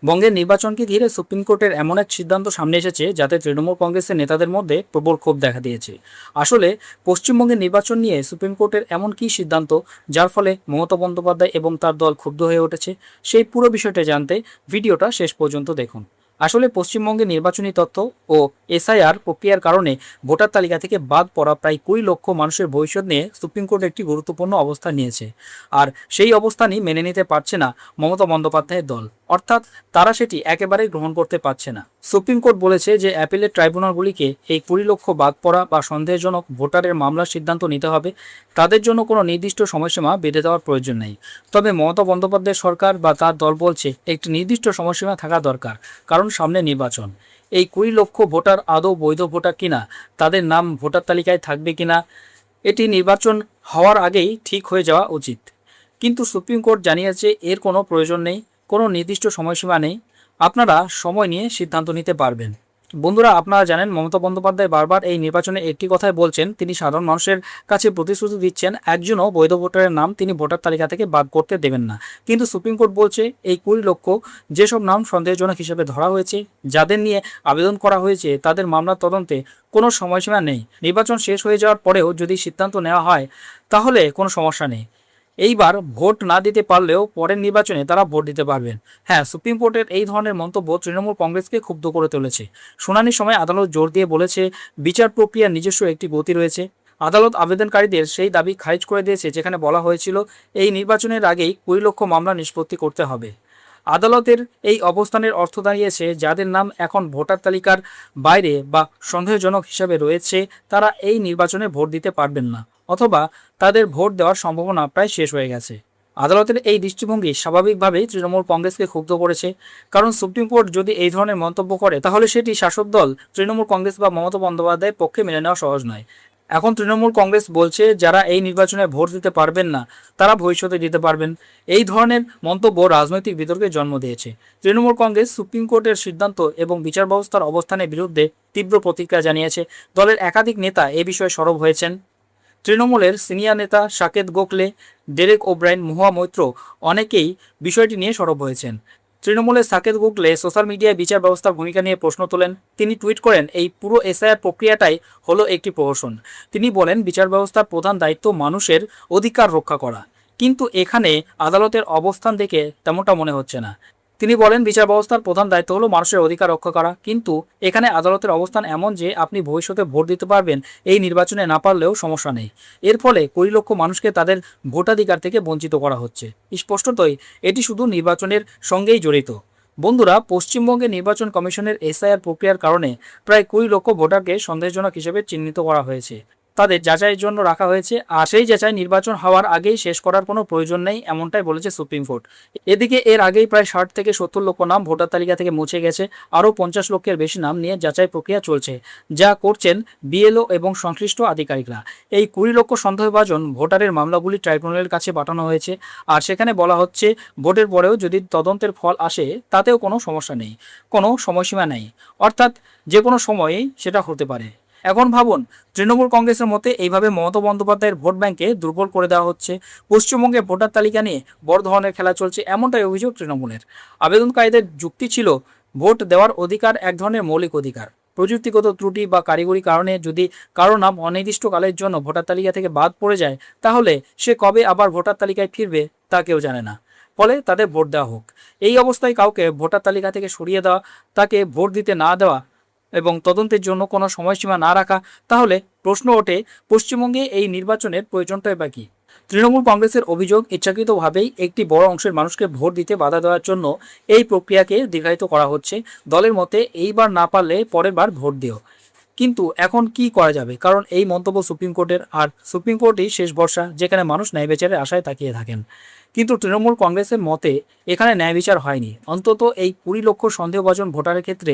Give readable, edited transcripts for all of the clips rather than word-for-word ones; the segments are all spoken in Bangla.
বঙ্গের নির্বাচনকে ঘিরে সুপ্রিম কোর্টের এমন এক সিদ্ধান্ত সামনে এসেছে যাতে তৃণমূল কংগ্রেসের নেতাদের মধ্যে প্রবল ক্ষোভ দেখা দিয়েছে। আসলে পশ্চিমবঙ্গের নির্বাচন নিয়ে সুপ্রিম কোর্টের এমন কী সিদ্ধান্ত যার ফলে মমতা বন্দ্যোপাধ্যায় এবং তার দল ক্ষুব্ধ হয়ে উঠেছে, সেই পুরো বিষয়টা জানতে ভিডিওটা শেষ পর্যন্ত দেখুন। আসলে পশ্চিমবঙ্গে নির্বাচনী তথ্য ও এসআইআর প্রক্রিয়ার কারণে ভোটার তালিকা থেকে বাদ পড়া প্রায় 20 লক্ষ মানুষের ভবিষ্যৎ নিয়ে সুপ্রিম কোর্ট একটি গুরুত্বপূর্ণ অবস্থান নিয়েছে। আর সেই অবস্থানই মেনে নিতে পারছে না মমতা বন্দ্যোপাধ্যায়ের দল, অর্থাৎ তারা সেটি একেবারেই গ্রহণ করতে পারছে না। সুপ্রিম কোর্ট বলেছে যে অ্যাপিলেট ট্রাইব্যুনালগুলিকে এই 20 লক্ষ বাদ পড়া বা সন্দেহজনক ভোটারের মামলার সিদ্ধান্ত নিতে হবে। তাদের জন্য কোনো নির্দিষ্ট সময়সীমা বেঁধে দেওয়ার প্রয়োজন নেই। তবে মমতা বন্দ্যোপাধ্যায় সরকার বা তার দল বলছে একটি নির্দিষ্ট সময়সীমা থাকা দরকার, কারণ সামনে নির্বাচন। এই 20 লক্ষ ভোটার আদৌ বৈধ ভোটার কিনা, তাদের নাম ভোটার তালিকায় থাকবে কিনা, এটি নির্বাচন হওয়ার আগেই ঠিক হয়ে যাওয়া উচিত। কিন্তু সুপ্রিম কোর্ট জানিয়েছে এর কোনো প্রয়োজন নেই, কোনো নির্দিষ্ট সময়সীমা নেই, আপনারা সময় নিয়ে সিদ্ধান্ত নিতে পারবেন। বন্ধুরা, আপনারা জানেন মমতা বন্দ্যোপাধ্যায় বারবার এই নির্বাচনে একটি কথাই বলছেন, তিনি সাধারণ মানুষের কাছে প্রতিশ্রুতি দিচ্ছেন একজনও বৈধ ভোটারের নাম তিনি ভোটার তালিকা থেকে বাদ করতে দেবেন না। কিন্তু সুপ্রিম কোর্ট বলছে এই 20 লক্ষ যেসব নাম সন্দেহজনক হিসেবে ধরা হয়েছে, যাদের নিয়ে আবেদন করা হয়েছে, তাদের মামলার তদন্তে কোনো সময়সীমা নেই। নির্বাচন শেষ হয়ে যাওয়ার পরেও যদি সিদ্ধান্ত নেওয়া হয় তাহলে কোনো সমস্যা নেই। এইবার ভোট না দিতে পারলেও পরের নির্বাচনে তারা ভোট দিতে পারবেন। হ্যাঁ, সুপ্রিম কোর্টের এই ধরনের মন্তব্য তৃণমূল কংগ্রেসকে ক্ষুব্ধ করে তুলেছে। শুনানির সময় আদালত জোর দিয়ে বলেছে বিচার প্রক্রিয়ার নিজস্ব একটি গতি রয়েছে। আদালত আবেদনকারীদের সেই দাবি খারিজ করে দিয়েছে যেখানে বলা হয়েছিল এই নির্বাচনের আগেই 20 লক্ষ মামলা নিষ্পত্তি করতে হবে। আদালতের এই অবস্থানের অর্থ দাঁড়িয়েছে যাদের নাম এখন ভোটার তালিকার বাইরে বা সন্দেহজনক হিসাবে রয়েছে তারা এই নির্বাচনে ভোট দিতে পারবেন না, অথবা তাদের ভোট দেওয়ার সম্ভাবনা প্রায় শেষ হয়ে গেছে। আদালতের এই দৃষ্টিভঙ্গি স্বাভাবিকভাবেই তৃণমূল কংগ্রেসকে ক্ষুব্ধ করেছে, কারণ সুপ্রিম কোর্ট যদি এই ধরনের মন্তব্য করে তাহলে সেটি শাসক দল তৃণমূল কংগ্রেস বা মমতা বন্দ্যোপাধ্যায়ের পক্ষে মেনে নেওয়া সহজ নয়। এখন তৃণমূল কংগ্রেস বলছে যারা এই নির্বাচনে ভোট দিতে পারবেন না তারা ভবিষ্যতে দিতে পারবেন। এই ধরনের মন্তব্য রাজনৈতিক বিতর্কের জন্ম দিয়েছে। তৃণমূল কংগ্রেস সুপ্রিম কোর্টের সিদ্ধান্ত এবং বিচার ব্যবস্থার অবস্থানের বিরুদ্ধে তীব্র প্রতিক্রিয়া জানিয়েছে। দলের একাধিক নেতা এ বিষয়ে সরব হয়েছেন। তৃণমূলের সিনিয়র নেতা সাকেত গোখলে, ডেরেক ওব্রায়েন, মহুয়া মৈত্র অনেকেই বিষয়টি নিয়ে সরব হয়েছেন। তৃণমূলের সাকেত গোখলে সোশ্যাল মিডিয়ায় বিচার ব্যবস্থার ভূমিকা নিয়ে প্রশ্ন তোলেন। তিনি টুইট করেন এই পুরো এসআইআর প্রক্রিয়াটাই হলো একটি প্রহসন। তিনি বলেন বিচার ব্যবস্থার প্রধান দায়িত্ব মানুষের অধিকার রক্ষা করা, কিন্তু এখানে আদালতের অবস্থান দেখে তেমনটা মনে হচ্ছে না। তিনি বলেন বিচার ব্যবস্থার প্রধান দায়িত্ব হলো মানুষের অধিকার রক্ষা করা, কিন্তু এখানে আদালতের অবস্থান এমন যে আপনি ভবিষ্যতে ভোট দিতে পারবেন, এই নির্বাচনে না পারলেও সমস্যা নেই। এর ফলে 20 লক্ষ মানুষকে তাদের ভোটাধিকার থেকে বঞ্চিত করা হচ্ছে। স্পষ্টতই এটি শুধু নির্বাচনের সঙ্গেই জড়িত। বন্ধুরা, পশ্চিমবঙ্গে নির্বাচন কমিশনের এসআইআর প্রক্রিয়ার কারণে প্রায় 20 লক্ষ ভোটারকে সন্দেহজনক হিসেবে চিহ্নিত করা হয়েছে। তাদের যাচাইয়ের জন্য রাখা হয়েছে, আর সেই যাচাই নির্বাচন হওয়ার আগেই শেষ করার কোনো প্রয়োজন নেই, এমনটাই বলেছে সুপ্রিম কোর্ট। এদিকে এর আগেই প্রায় 60 থেকে 70 লক্ষ নাম ভোটার তালিকা থেকে মুছে গেছে। আরও 50 লক্ষের বেশি নাম নিয়ে যাচাই প্রক্রিয়া চলছে, যা করছেন বিএলও এবং সংশ্লিষ্ট আধিকারিকরা। এই 20 লক্ষ সন্দেহভাজন ভোটারের মামলাগুলি ট্রাইব্যুনালের কাছে পাঠানো হয়েছে, আর সেখানে বলা হচ্ছে ভোটের পরেও যদি তদন্তের ফল আসে তাতেও কোনো সমস্যা নেই, কোনো সময়সীমা নেই, অর্থাৎ যে কোনো সময়েই সেটা হতে পারে। এখন ভাবুন, তৃণমূল কংগ্রেসের মতে এইভাবে মমতা বন্দ্যোপাধ্যায়ের ভোট ব্যাংকে দুর্বল করে দেওয়া হচ্ছে। পশ্চিমবঙ্গে ভোটার তালিকা নিয়ে বড় ধরনের খেলা চলছে, এমনটাই অভিযোগ তৃণমূলের। আবেদনকারীদের যুক্তি ছিল ভোট দেওয়ার অধিকার এক ধরনের মৌলিক অধিকার। প্রযুক্তিগত ত্রুটি বা কারিগরি কারণে যদি কারো নাম অনির্দিষ্টকালের জন্য ভোটার তালিকা থেকে বাদ পড়ে যায় তাহলে সে কবে আবার ভোটার তালিকায় ফিরবে তা কেউ জানে না। ফলে তাদের ভোট দেওয়া হোক। এই অবস্থায় কাউকে ভোটার তালিকা থেকে সরিয়ে দেওয়া, তাকে ভোট দিতে না দেওয়া এবং তদন্তের জন্য কোনো সময়সীমা না রাখা, তাহলে প্রশ্ন ওঠে পশ্চিমবঙ্গে এই নির্বাচনের প্রয়োজনটাই বা কী? তৃণমূল কংগ্রেসের অভিযোগ ইচ্ছাকৃতভাবেই একটি বড় অংশের মানুষকে ভোট দিতে বাধা দেওয়ার জন্য এই প্রক্রিয়াকে দীর্ঘায়িত করা হচ্ছে। দলের মতে এইবার না পারলে পরের বার ভোট দিও। কিন্তু এখন কি করা যাবে, কারণ এই মন্তব্য সুপ্রিম কোর্টের, আর সুপ্রিম কোর্টই শেষ ভরসা যেখানে মানুষ ন্যায় বিচারের আশায় তাকিয়ে থাকেন। কিন্তু তৃণমূল কংগ্রেসের মতে এখানে ন্যায় বিচার হয়নি, অন্তত এই 20 লক্ষ সন্দেহভাজন ভোটারের ক্ষেত্রে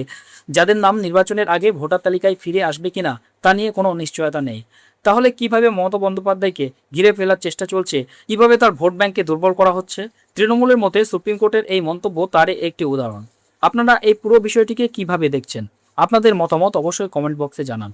যাদের নাম নির্বাচনের আগে ভোটার তালিকায় ফিরে আসবে কিনা তা নিয়ে কোনো নিশ্চয়তা নেই। তাহলে কিভাবে মমতা বন্দ্যোপাধ্যায়কে ঘিরে ফেলার চেষ্টা চলছে, কিভাবে তার ভোট ব্যাংককে দুর্বল করা হচ্ছে? তৃণমূলের মতে সুপ্রিম কোর্টের এই মন্তব্য তারই একটি উদাহরণ। আপনারা এই পুরো বিষয়টিকে কিভাবে দেখছেন? আপনাদের মতামত অবশ্যই কমেন্ট বক্সে জানান।